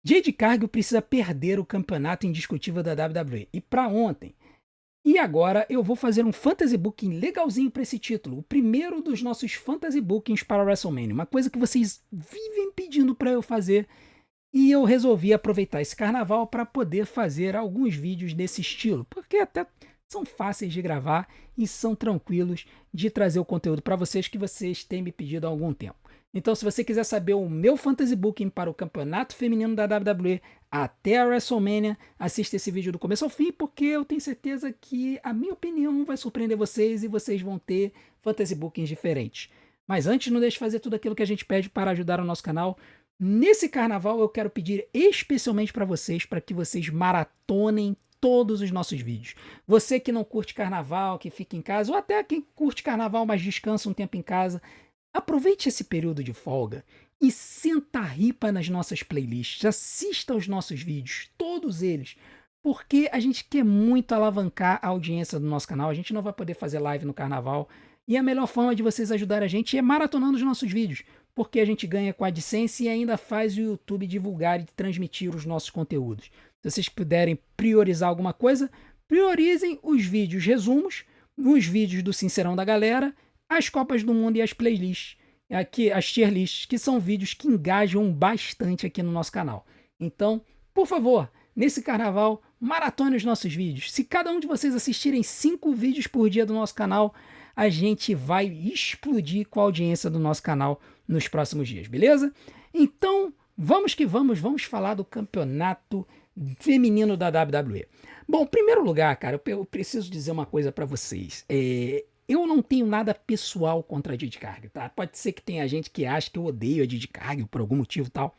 Jade Cargill precisa perder o campeonato indiscutível da WWE. E para ontem. E agora eu vou fazer um fantasy booking legalzinho para esse título. O primeiro dos nossos fantasy bookings para o WrestleMania. Uma coisa que vocês vivem pedindo para eu fazer. E eu resolvi aproveitar esse carnaval para poder fazer alguns vídeos desse estilo. Porque até são fáceis de gravar e são tranquilos de trazer o conteúdo para vocês que vocês têm me pedido há algum tempo. Então, se você quiser saber o meu fantasy booking para o campeonato feminino da WWE até a WrestleMania, assista esse vídeo do começo ao fim, porque eu tenho certeza que a minha opinião vai surpreender vocês e vocês vão ter fantasy bookings diferentes. Mas antes, não deixe de fazer tudo aquilo que a gente pede para ajudar o nosso canal. Nesse carnaval, eu quero pedir especialmente para vocês, para que vocês maratonem todos os nossos vídeos. Você que não curte carnaval, que fica em casa, ou até quem curte carnaval, mas descansa um tempo em casa, aproveite esse período de folga e senta a ripa nas nossas playlists. Assista aos nossos vídeos, todos eles, porque a gente quer muito alavancar a audiência do nosso canal. A gente não vai poder fazer live no carnaval e a melhor forma de vocês ajudarem a gente é maratonando os nossos vídeos, porque a gente ganha com a AdSense e ainda faz o YouTube divulgar e transmitir os nossos conteúdos. Se vocês puderem priorizar alguma coisa, priorizem os vídeos resumos, os vídeos do Sincerão da Galera, as Copas do Mundo e as playlists, aqui as tier lists, que são vídeos que engajam bastante aqui no nosso canal. Então, por favor, nesse carnaval, maratone os nossos vídeos. Se cada um de vocês assistirem 5 vídeos por dia do nosso canal, a gente vai explodir com a audiência do nosso canal nos próximos dias, beleza? Então, vamos que vamos falar do campeonato feminino da WWE. Bom, em primeiro lugar, cara, eu preciso dizer uma coisa para vocês. Eu não tenho nada pessoal contra a Jade Cargill, tá? Pode ser que tenha gente que acha que eu odeio a Jade Cargill por algum motivo e tal.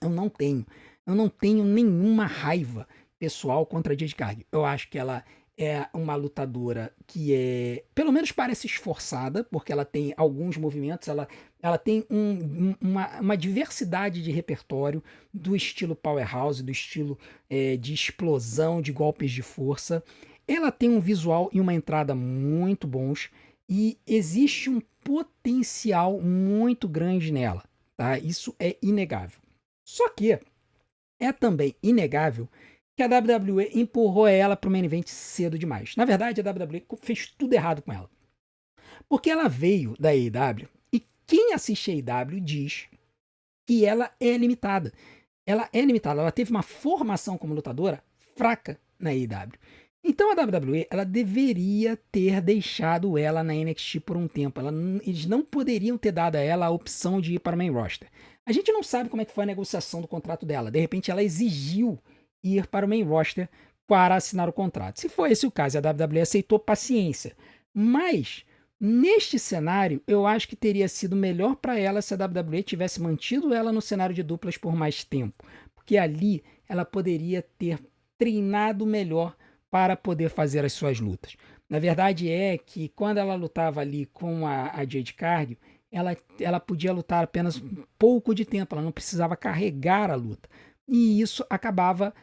Eu não tenho. Eu não tenho nenhuma raiva pessoal contra a Jade Cargill. Eu acho que ela é uma lutadora que pelo menos parece esforçada, porque ela tem alguns movimentos, ela tem uma diversidade de repertório do estilo powerhouse, do estilo de explosão, de golpes de força. Ela tem um visual e uma entrada muito bons e existe um potencial muito grande nela, tá? Isso é inegável. Só que é também inegável que a WWE empurrou ela para o main event cedo demais. Na verdade, a WWE fez tudo errado com ela. Porque ela veio da AEW e quem assiste a AEW diz que ela é limitada. Ela é limitada, ela teve uma formação como lutadora fraca na AEW. Então a WWE ela deveria ter deixado ela na NXT por um tempo. Eles não poderiam ter dado a ela a opção de ir para o main roster. A gente não sabe como é que foi a negociação do contrato dela. De repente ela exigiu ir para o main roster para assinar o contrato. Se for esse o caso, a WWE aceitou, paciência. Mas neste cenário, eu acho que teria sido melhor para ela se a WWE tivesse mantido ela no cenário de duplas por mais tempo, porque ali ela poderia ter treinado melhor para poder fazer as suas lutas. Na verdade é que quando ela lutava ali com a Jade Cargill, ela podia lutar apenas um pouco de tempo, ela não precisava carregar a luta. E isso acabava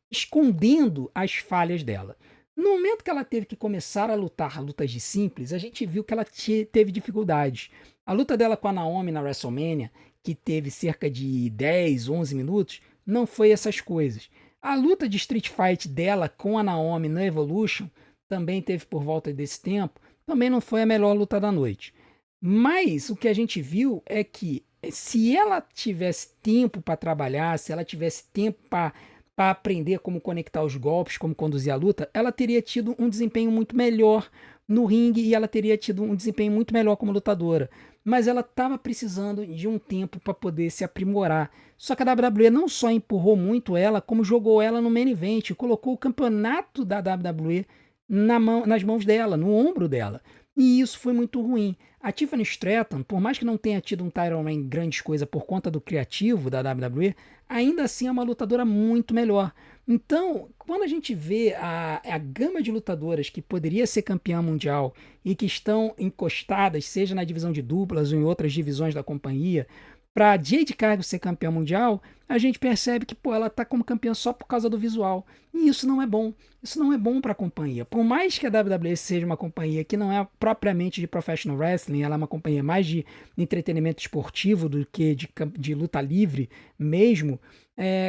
escondendo as falhas dela. No momento que ela teve que começar a lutar lutas de simples, a gente viu que ela teve dificuldades. A luta dela com a Naomi na WrestleMania, que teve cerca de 10, 11 minutos, não foi essas coisas. A luta de Street Fight dela com a Naomi no Evolution, também teve por volta desse tempo, também não foi a melhor luta da noite. Mas o que a gente viu é que se ela tivesse tempo para trabalhar, se ela tivesse tempo para aprender como conectar os golpes, como conduzir a luta, ela teria tido um desempenho muito melhor no ringue e ela teria tido um desempenho muito melhor como lutadora. Mas ela estava precisando de um tempo para poder se aprimorar. Só que a WWE não só empurrou muito ela, como jogou ela no main event, colocou o campeonato da WWE nas mãos dela, no ombro dela. E isso foi muito ruim. A Tiffany Stratton, por mais que não tenha tido um title reign grandes coisas por conta do criativo da WWE, ainda assim é uma lutadora muito melhor. Então, quando a gente vê a gama de lutadoras que poderia ser campeã mundial e que estão encostadas, seja na divisão de duplas ou em outras divisões da companhia, Pra Jade Cargill ser campeã mundial, a gente percebe que, pô, ela tá como campeã só por causa do visual. E isso não é bom. Isso não é bom pra companhia. Por mais que a WWE seja uma companhia que não é propriamente de professional wrestling, ela é uma companhia mais de entretenimento esportivo do que de luta livre mesmo,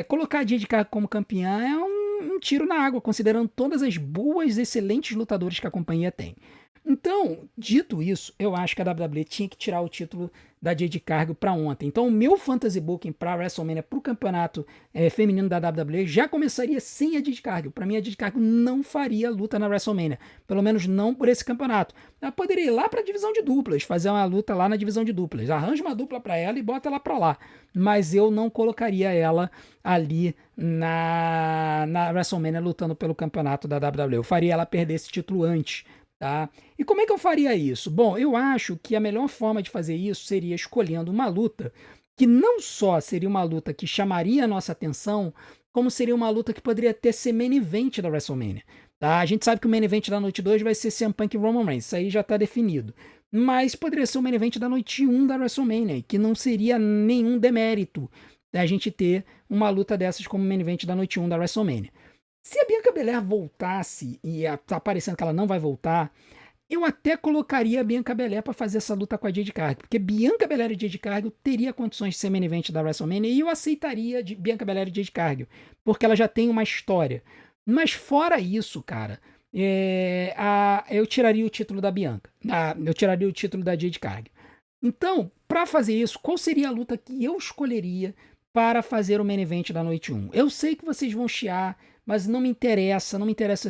colocar a Jade Cargill como campeã é um tiro na água, considerando todas as boas, excelentes lutadores que a companhia tem. Então, dito isso, eu acho que a WWE tinha que tirar o título da Jade Cargill para ontem. Então, o meu fantasy booking para WrestleMania, para o campeonato feminino da WWE, já começaria sem a Jade Cargill. Para mim, a Jade Cargill não faria luta na WrestleMania, pelo menos não por esse campeonato. Ela poderia ir lá para a divisão de duplas, fazer uma luta lá na divisão de duplas. Arranja uma dupla para ela e bota ela para lá. Mas eu não colocaria ela ali na WrestleMania lutando pelo campeonato da WWE. Eu faria ela perder esse título antes. Tá? E como é que eu faria isso? Bom, eu acho que a melhor forma de fazer isso seria escolhendo uma luta que não só seria uma luta que chamaria a nossa atenção, como seria uma luta que poderia ter ser main event da WrestleMania. Tá? A gente sabe que o main event da noite 2 vai ser CM Punk e Roman Reigns, isso aí já está definido. Mas poderia ser o main event da noite 1 da WrestleMania, que não seria nenhum demérito da gente ter uma luta dessas como main event da noite 1 da WrestleMania. Se a Bianca Belair voltasse, e tá parecendo que ela não vai voltar, eu até colocaria a Bianca Belair para fazer essa luta com a Jade Cargill, porque Bianca Belair e Jade Cargill teria condições de ser main event da WrestleMania e eu aceitaria de Bianca Belair e Jade Cargill, porque ela já tem uma história. Mas fora isso, cara, eu tiraria o título da Bianca, eu tiraria o título da Jade Cargill. Então, para fazer isso, qual seria a luta que eu escolheria para fazer o main event da noite 1? Eu sei que vocês vão chiar, mas não me interessa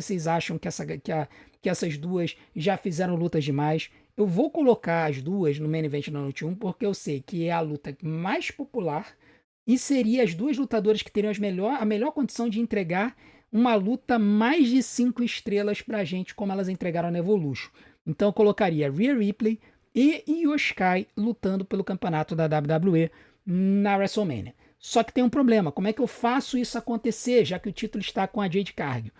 se vocês acham que essas duas já fizeram lutas demais. Eu vou colocar as duas no main event da noite 1 porque eu sei que é a luta mais popular e seria as duas lutadoras que teriam a melhor condição de entregar uma luta mais de 5 estrelas pra gente, como elas entregaram na Evolution. Então eu colocaria Rhea Ripley e Io Sky lutando pelo campeonato da WWE na WrestleMania. Só que tem um problema. Como é que eu faço isso acontecer, já que o título está com a Jade Cargill?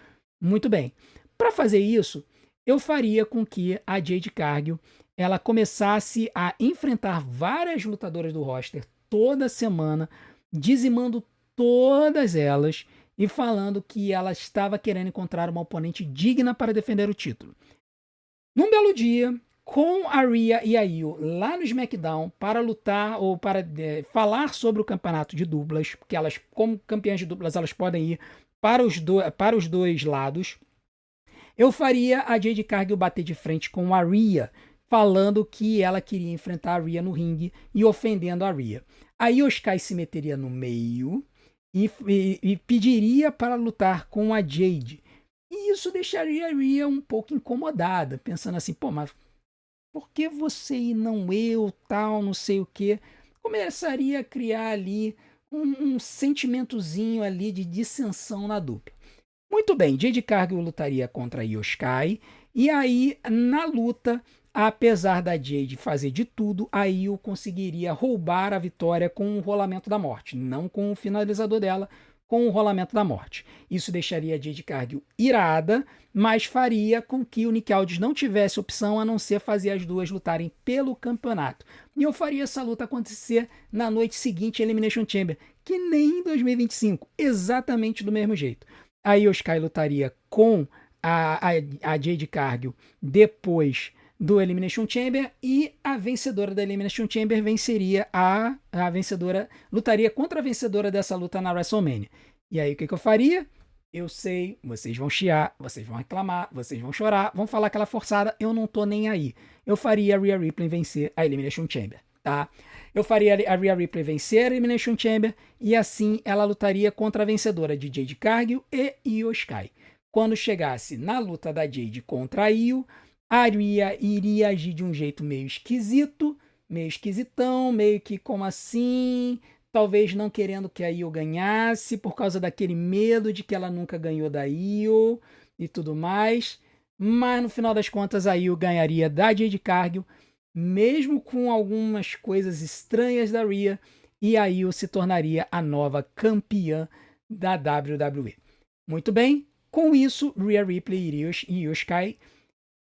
Muito bem. Para fazer isso, eu faria com que a Jade Cargill ela começasse a enfrentar várias lutadoras do roster toda semana, dizimando todas elas e falando que ela estava querendo encontrar uma oponente digna para defender o título. Num belo dia, com a Rhea e a Io lá no SmackDown para lutar ou para falar sobre o campeonato de duplas, porque elas, como campeãs de duplas, elas podem ir para os dois lados. Eu faria a Jade Cargill bater de frente com a Rhea, falando que ela queria enfrentar a Rhea no ringue e ofendendo a Rhea. A Io Sky se meteria no meio e pediria para lutar com a Jade. E isso deixaria a Rhea um pouco incomodada, pensando assim, pô, mas por que você e não eu, tal, não sei o quê? Começaria a criar ali um sentimentozinho ali de dissensão na dupla. Muito bem, Jade Cargill lutaria contra a Io Sky, e aí, na luta, apesar da Jade fazer de tudo, a Io conseguiria roubar a vitória com o rolamento da morte, não com o finalizador dela, com o rolamento da morte. Isso deixaria a Jade Cargill irada, mas faria com que o Nick Aldis não tivesse opção a não ser fazer as duas lutarem pelo campeonato. E eu faria essa luta acontecer na noite seguinte, Elimination Chamber, que nem em 2025, exatamente do mesmo jeito. A Io Sky lutaria com a Jade Cargill depois do Elimination Chamber e a vencedora da Elimination Chamber venceria a vencedora, lutaria contra a vencedora dessa luta na WrestleMania. E aí o que eu faria? Eu sei, vocês vão chiar, vocês vão reclamar, vocês vão chorar, vão falar aquela forçada, eu não tô nem aí. Eu faria a Rhea Ripley vencer a Elimination Chamber, tá? Eu faria a Rhea Ripley vencer a Elimination Chamber e assim ela lutaria contra a vencedora de Jade Cargill e Io Sky. Quando chegasse na luta da Jade contra a Io, a Rhea iria agir de um jeito meio esquisito, meio esquisitão, meio que como assim, talvez não querendo que a Io ganhasse, por causa daquele medo de que ela nunca ganhou da Io e tudo mais. Mas no final das contas a Io ganharia da Jade Cargill, mesmo com algumas coisas estranhas da Rhea, e a Io se tornaria a nova campeã da WWE. Muito bem, com isso, Rhea Ripley e Io Sky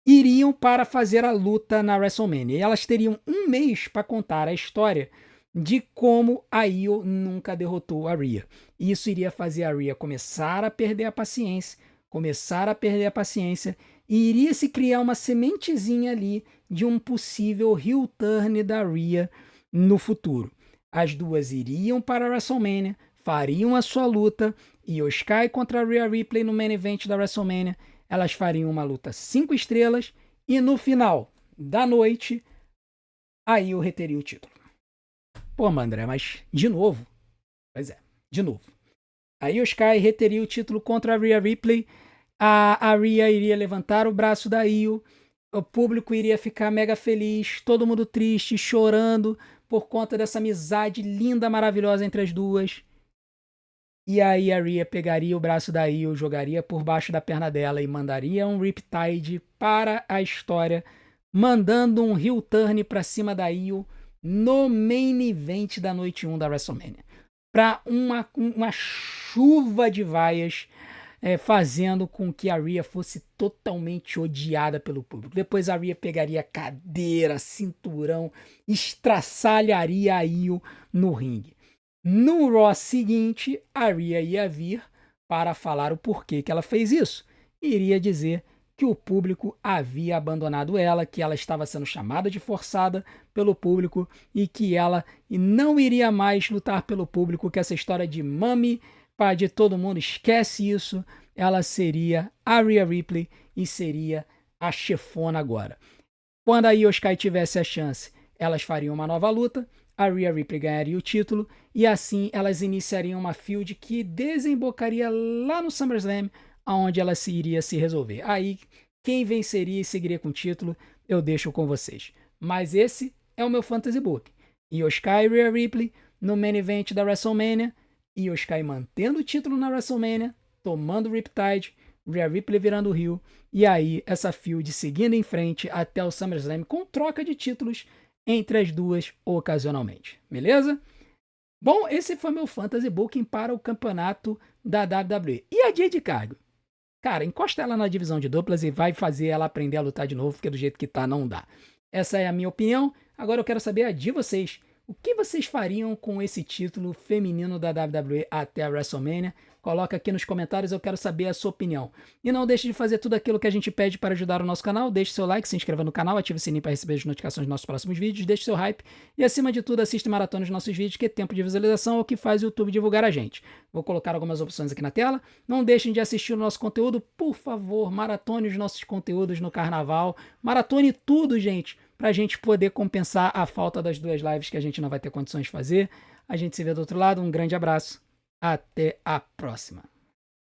iriam para fazer a luta na WrestleMania. E elas teriam um mês para contar a história de como a Io nunca derrotou a Rhea. Isso iria fazer a Rhea começar a perder a paciência, e iria se criar uma sementezinha ali de um possível heel turn da Rhea no futuro. As duas iriam para a WrestleMania, fariam a sua luta, Io Sky contra a Rhea Ripley no main event da WrestleMania. Elas fariam uma luta 5 estrelas e no final da noite, a Io reteria o título. Pô, André, mas de novo? Pois é, de novo. A Io Sky reteria o título contra a Rhea Ripley. A Rhea iria levantar o braço da Io. O público iria ficar mega feliz, todo mundo triste, chorando por conta dessa amizade linda, maravilhosa entre as duas. E aí a Rhea pegaria o braço da Io, jogaria por baixo da perna dela e mandaria um Riptide para a história, mandando um heel turn para cima da Io no main event da noite 1 da WrestleMania. Para uma chuva de vaias, fazendo com que a Rhea fosse totalmente odiada pelo público. Depois a Rhea pegaria cadeira, cinturão, estraçalharia a Io no ringue. No Raw seguinte, a Rhea ia vir para falar o porquê que ela fez isso. Iria dizer que o público havia abandonado ela, que ela estava sendo chamada de forçada pelo público e que ela não iria mais lutar pelo público, que essa história de mami, pá, de todo mundo, esquece isso. Ela seria a Rhea Ripley e seria a chefona agora. Quando a Io Sky tivesse a chance, elas fariam uma nova luta, a Rhea Ripley ganharia o título e assim elas iniciariam uma feud que desembocaria lá no SummerSlam, onde ela iria se resolver. Aí, quem venceria e seguiria com o título, eu deixo com vocês. Mas esse é o meu Fantasy Book. Io Sky e Rhea Ripley no main event da WrestleMania, Io Sky mantendo o título na WrestleMania, tomando o Riptide, Rhea Ripley virando o heel, e aí essa feud seguindo em frente até o SummerSlam com troca de títulos entre as duas ocasionalmente, beleza? Bom, esse foi meu Fantasy Booking para o campeonato da WWE. E a Jade Cargill? Cara, encosta ela na divisão de duplas e vai fazer ela aprender a lutar de novo, porque do jeito que tá não dá. Essa é a minha opinião. Agora eu quero saber a de vocês. O que vocês fariam com esse título feminino da WWE até a WrestleMania? Coloca aqui nos comentários, eu quero saber a sua opinião. E não deixe de fazer tudo aquilo que a gente pede para ajudar o nosso canal. Deixe seu like, se inscreva no canal, ative o sininho para receber as notificações dos nossos próximos vídeos, deixe seu hype e, acima de tudo, assista maratona dos nossos vídeos, que tempo de visualização é o que faz o YouTube divulgar a gente. Vou colocar algumas opções aqui na tela. Não deixem de assistir o nosso conteúdo, por favor, maratone os nossos conteúdos no carnaval. Maratone tudo, gente, para a gente poder compensar a falta das 2 lives que a gente não vai ter condições de fazer. A gente se vê do outro lado. Um grande abraço. Até a próxima.